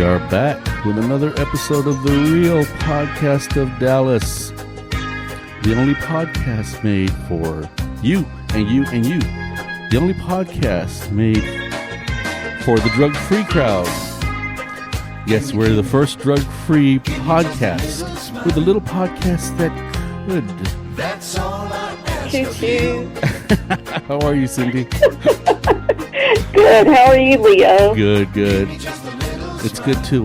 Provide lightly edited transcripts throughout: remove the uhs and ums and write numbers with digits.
are back with another episode of the Real Podcast of Dallas. The only podcast made for you and you and you. The only podcast made for the drug-free crowd. Yes, we're the first drug-free podcast. We're the little podcast that could. That's all I ask. Choo-choo. How are you, Cindy? Good. How are you, Leo? Good. It's good to,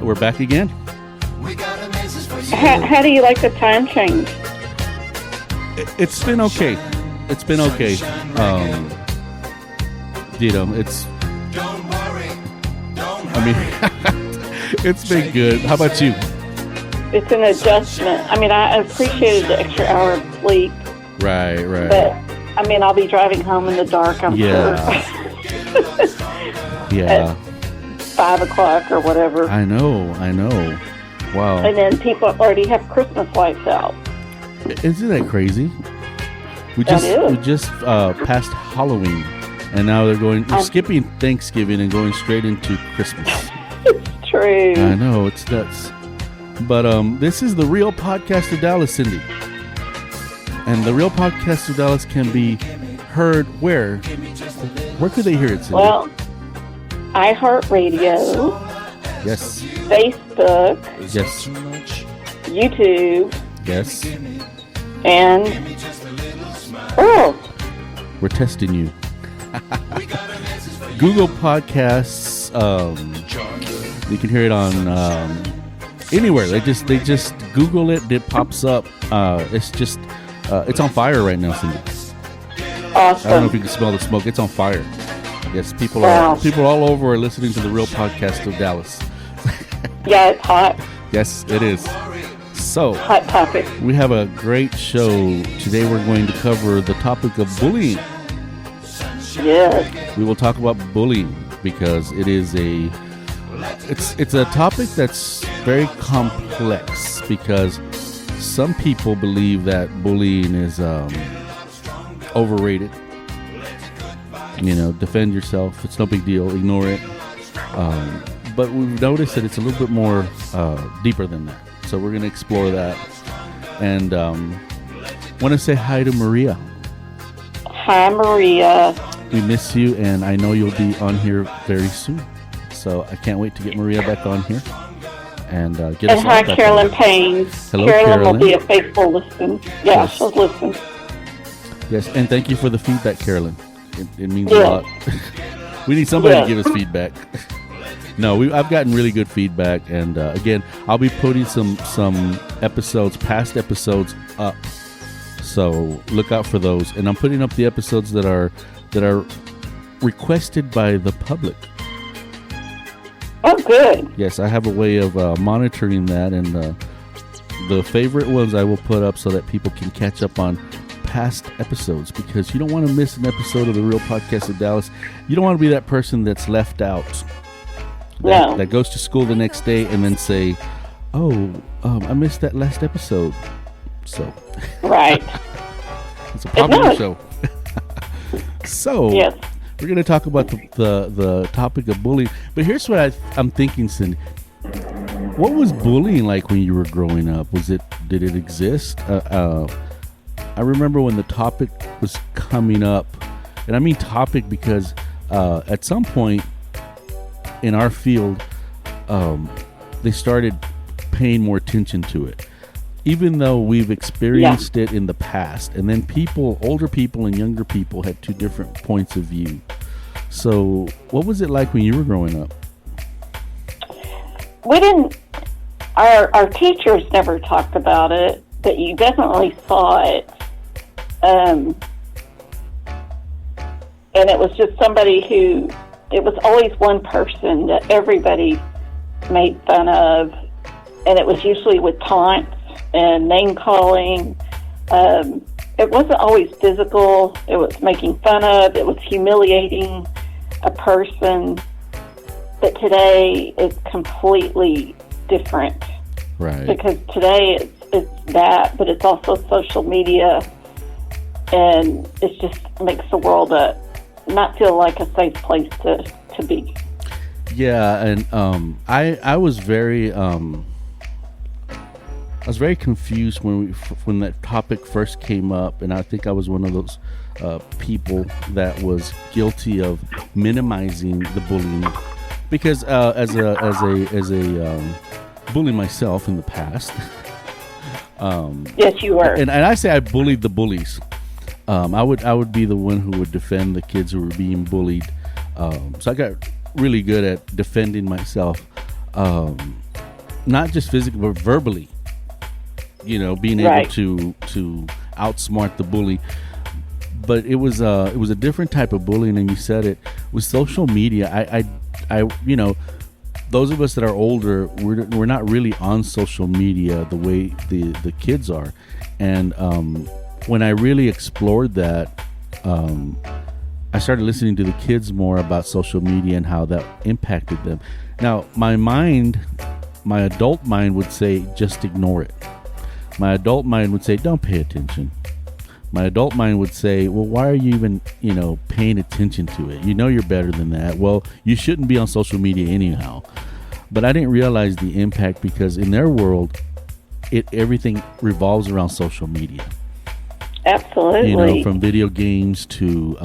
we're back again. How do you like the time change? It's been okay. It's it's been good. How about you? It's an adjustment. I mean, I appreciated the extra hour of sleep. Right. But, I mean, I'll be driving home in the dark, I'm sure. Yeah. At 5 o'clock or whatever. I know. Wow. And then people already have Christmas lights out. Isn't that crazy? We just passed Halloween, and now they're skipping Thanksgiving and going straight into Christmas. It's true. I know, it's nuts. But this is the Real Podcast of Dallas, Cindy. And the Real Podcast of Dallas can be heard where? Where could they hear it, Cindy? Well, iHeartRadio. Yes. Facebook. Yes. YouTube. Yes. And we're testing you. Google Podcasts. You can hear it on anywhere. They just Google it. It pops up. It's on fire right now, Cindy. Awesome. I don't know if you can smell the smoke. It's on fire. Yes, people all over are listening to the Real Podcast of Dallas. Yeah, it's hot. Yes, it is. So, hot topic. We have a great show. Today we're going to cover the topic of bullying. Yes. We will talk about bullying because it's a topic that's very complex because some people believe that bullying is overrated. Defend yourself. It's no big deal. Ignore it. But we've noticed that it's a little bit more deeper than that. So we're going to explore that. And want to say hi to Maria. Hi, Maria. We miss you, and I know you'll be on here very soon. So I can't wait to get Maria back on here. And get us and hi, Carolyn Payne. Hello, Carolyn will be a faithful listen. Yeah, yes. She'll listen. Yes, and thank you for the feedback, Carolyn. It means a lot. We need somebody to give us feedback. No, I've gotten really good feedback, and again, I'll be putting some past episodes up. So look out for those, and I'm putting up the episodes that are requested by the public. Oh, good. Yes, I have a way of monitoring that, and the favorite ones I will put up so that people can catch up on past episodes, because you don't want to miss an episode of the Real Podcast of Dallas. You don't want to be that person that's left out. That goes to school the next day and then say, I missed that last episode. So right. It's a popular show. So yes. We're going to talk about the topic of bullying. But here's what I'm thinking, Cindy. What was bullying like when you were growing up? Did it exist? I remember when the topic was coming up, and I mean topic because at some point in our field, they started paying more attention to it, even though we've experienced it in the past. And then older people and younger people had two different points of view. So what was it like when you were growing up? We didn't, our teachers never talked about it, but you definitely saw it. And it was just somebody it was always one person that everybody made fun of, and it was usually with taunts and name calling. It wasn't always physical. It was making fun of. It was humiliating a person. But today it's completely different. Right. Because today it's that, but it's also social media, and it just makes the world not feel like a safe place to be. Yeah, and I was very confused when that topic first came up, and I think I was one of those people that was guilty of minimizing the bullying, because as a bully myself in the past. Yes, you were. And I say I bullied the bullies. I would be the one who would defend the kids who were being bullied. So I got really good at defending myself, not just physically but verbally. Being able Right. to outsmart the bully. But it was a different type of bullying, and you said it with social media. I those of us that are older, we're not really on social media the way the kids are, and when I really explored that, I started listening to the kids more about social media and how that impacted them. Now, my adult mind would say, just ignore it. My adult mind would say, don't pay attention. My adult mind would say, well, why are you even, paying attention to it? You're better than that. Well, you shouldn't be on social media anyhow. But I didn't realize the impact, because in their world, everything revolves around social media. Absolutely. From video games to,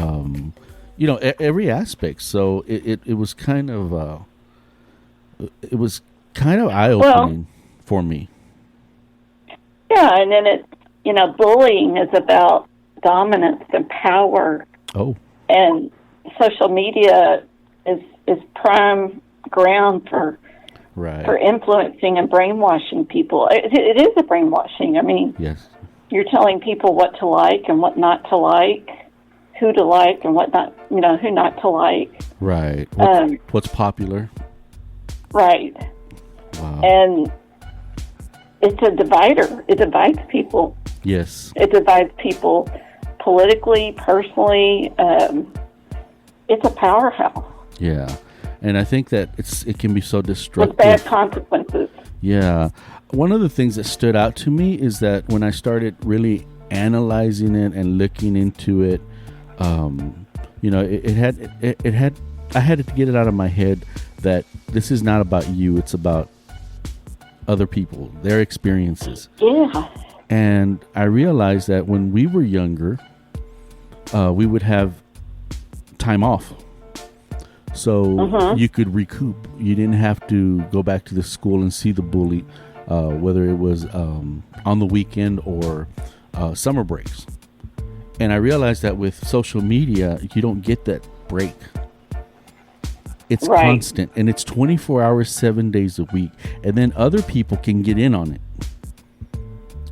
every aspect. So it was kind of eye-opening for me. Yeah, and then bullying is about dominance and power. Oh. And social media is prime ground for influencing and brainwashing people. It is a brainwashing. I mean, yes. You're telling people what to like and what not to like, who to like and what not, who not to like. Right. What's popular. Right. Wow. And it's a divider. It divides people. Yes. It divides people politically, personally. It's a powerhouse. Yeah. And I think that it can be so destructive. With bad consequences. Yeah. One of the things that stood out to me is that when I started really analyzing it and looking into it, I had to get it out of my head that this is not about you. It's about other people, their experiences. Yeah. And I realized that when we were younger, we would have time off. So you could recoup. You didn't have to go back to the school and see the bully, whether it was on the weekend or summer breaks. And I realized that with social media, you don't get that break. It's constant, and it's 24 hours, 7 days a week. And then other people can get in on it,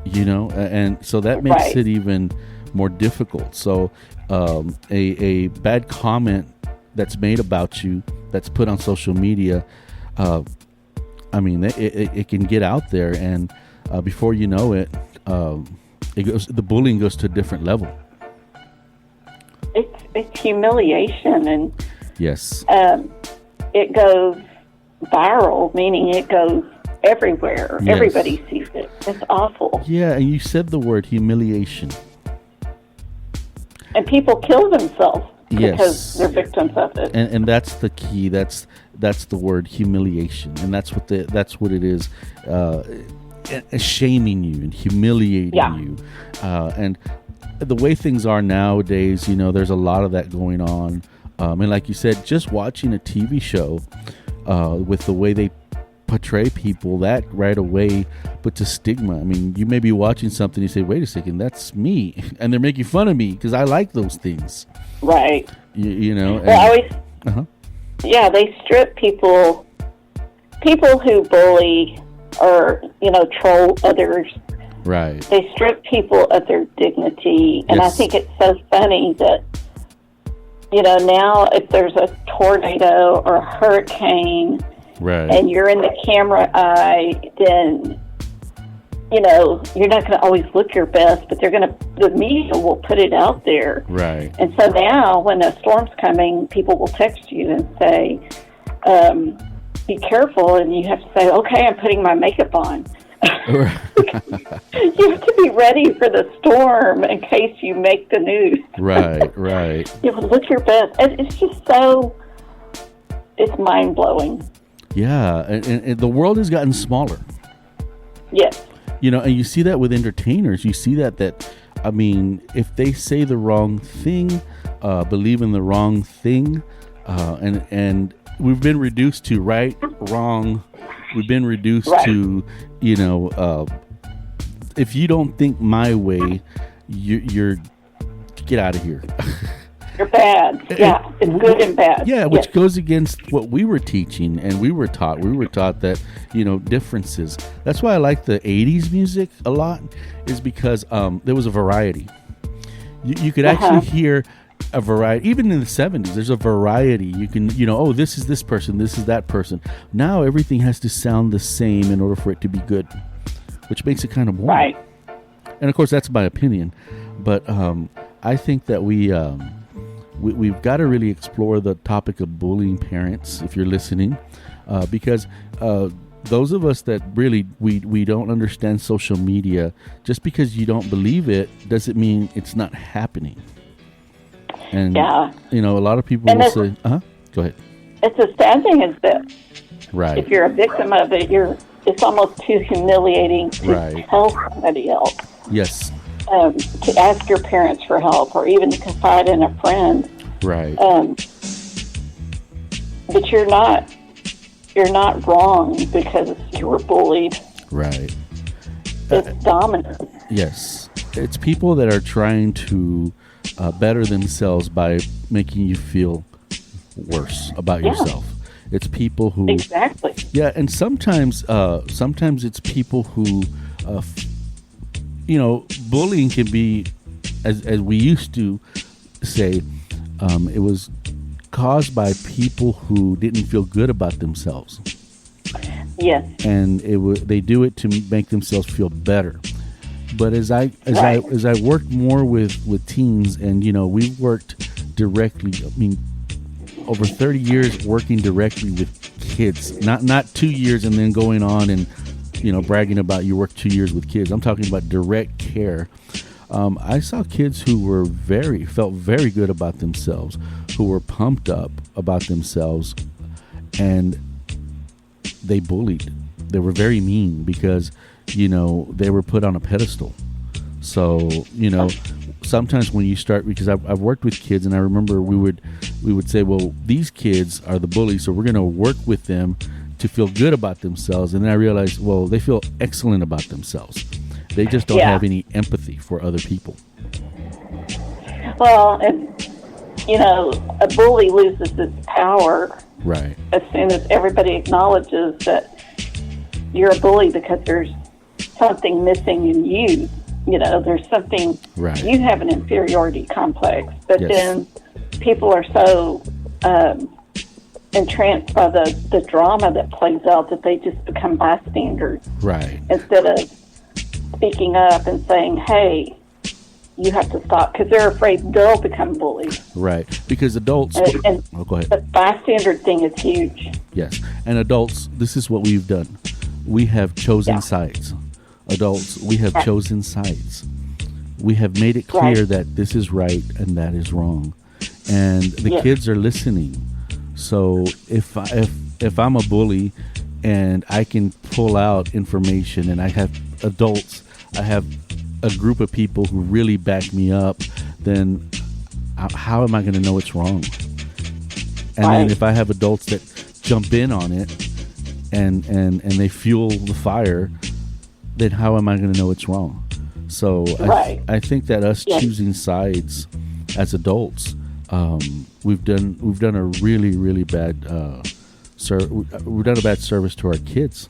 and so that makes it even more difficult. So a bad comment that's made about you, that's put on social media, it can get out there, and before you know it, the bullying goes to a different level. It's humiliation, and yes, it goes viral, meaning it goes everywhere. Yes. Everybody sees it. It's awful. Yeah, and you said the word humiliation. And people kill themselves because Yes. they're victims of it. And that's the key. That's the word, humiliation, and that's what it is. Shaming you and humiliating you, and the way things are nowadays, there's a lot of that going on. And like you said, just watching a TV show with the way they portray people, that right away puts a stigma. I mean, you may be watching something, you say, wait a second, that's me, and they're making fun of me because I like those things. Right. And, they strip people who bully or troll others. Right. They strip people of their dignity, and Yes. I think it's so funny that now if there's a tornado or a hurricane, right, and you're in the camera eye, then you're not going to always look your best, but the media will put it out there. right, And so now when a storm's coming, people will text you and say, be careful, and you have to say, okay, I'm putting my makeup on. You have to be ready for the storm in case you make the news. right. Look your best. And it's just it's mind blowing. Yeah, and the world has gotten smaller. Yes. You know, and you see that with entertainers. You see that I mean, if they say the wrong thing, believe in the wrong thing, and we've been reduced to right, wrong. We've been reduced to, you know, if you don't think my way, you're get out of here. You're bad. Yeah, it's good and bad. Yeah, which goes against what we were teaching and we were taught. We were taught that, you know, differences. That's why I like the 80s music a lot, is because there was a variety. You could actually hear a variety. Even in the 70s, there's a variety. You can, you know, oh, this is this person, this is that person. Now everything has to sound the same in order for it to be good, which makes it kind of boring. Right. And of course, that's my opinion. But I think that we've got to really explore the topic of bullying parents, if you're listening, because those of us that really we don't understand social media, just because you don't believe it doesn't mean it's not happening. And you know, a lot of people will say, go ahead. It's a sad thing is that right, if you're a victim of it, it's almost too humiliating to tell somebody else. Yes. To ask your parents for help, or even to confide in a friend. Right. But you're not wrong because you were bullied. Right. It's dominance. Yes. It's people that are trying to better themselves by making you feel worse about yourself. It's people who exactly. Yeah, and sometimes it's people who you know, bullying can be, as we used to say, it was caused by people who didn't feel good about themselves. Yes. And they do it to make themselves feel better. But as I worked more with teens, and you know, we've worked directly. I mean, over 30 years working directly with kids, not 2 years and then going on and, you know, bragging about you worked 2 years with kids. I'm talking about direct care. I saw kids who felt very good about themselves, who were pumped up about themselves, and they bullied. They were very mean because, you know, they were put on a pedestal. So, you know, sometimes when you start, because I've worked with kids, and I remember we would say, well, these kids are the bullies, so we're going to work with them to feel good about themselves. And then I realized, well, they feel excellent about themselves. They just don't have any empathy for other people. Well, and, you know, a bully loses its power as soon as everybody acknowledges that you're a bully because there's something missing in you. You know, there's something, you have an inferiority complex. But then people are so entranced by the drama that plays out that they just become bystanders. Right. Instead of speaking up and saying, hey, you have to stop, because they're afraid they'll become bullies. Right. Because adults... And go ahead. The bystander thing is huge. Yes. And adults, this is what we've done. We have chosen sides. Adults, we have chosen sides. We have made it clear that this is right and that is wrong. And the kids are listening. So if I'm a bully and I can pull out information, and I have adults, I have a group of people who really back me up, then how am I going to know it's wrong? And then if I have adults that jump in on it and they fuel the fire, then how am I going to know it's wrong? So I think that us choosing sides as adults, we've done a really, really bad we've done a bad service to our kids.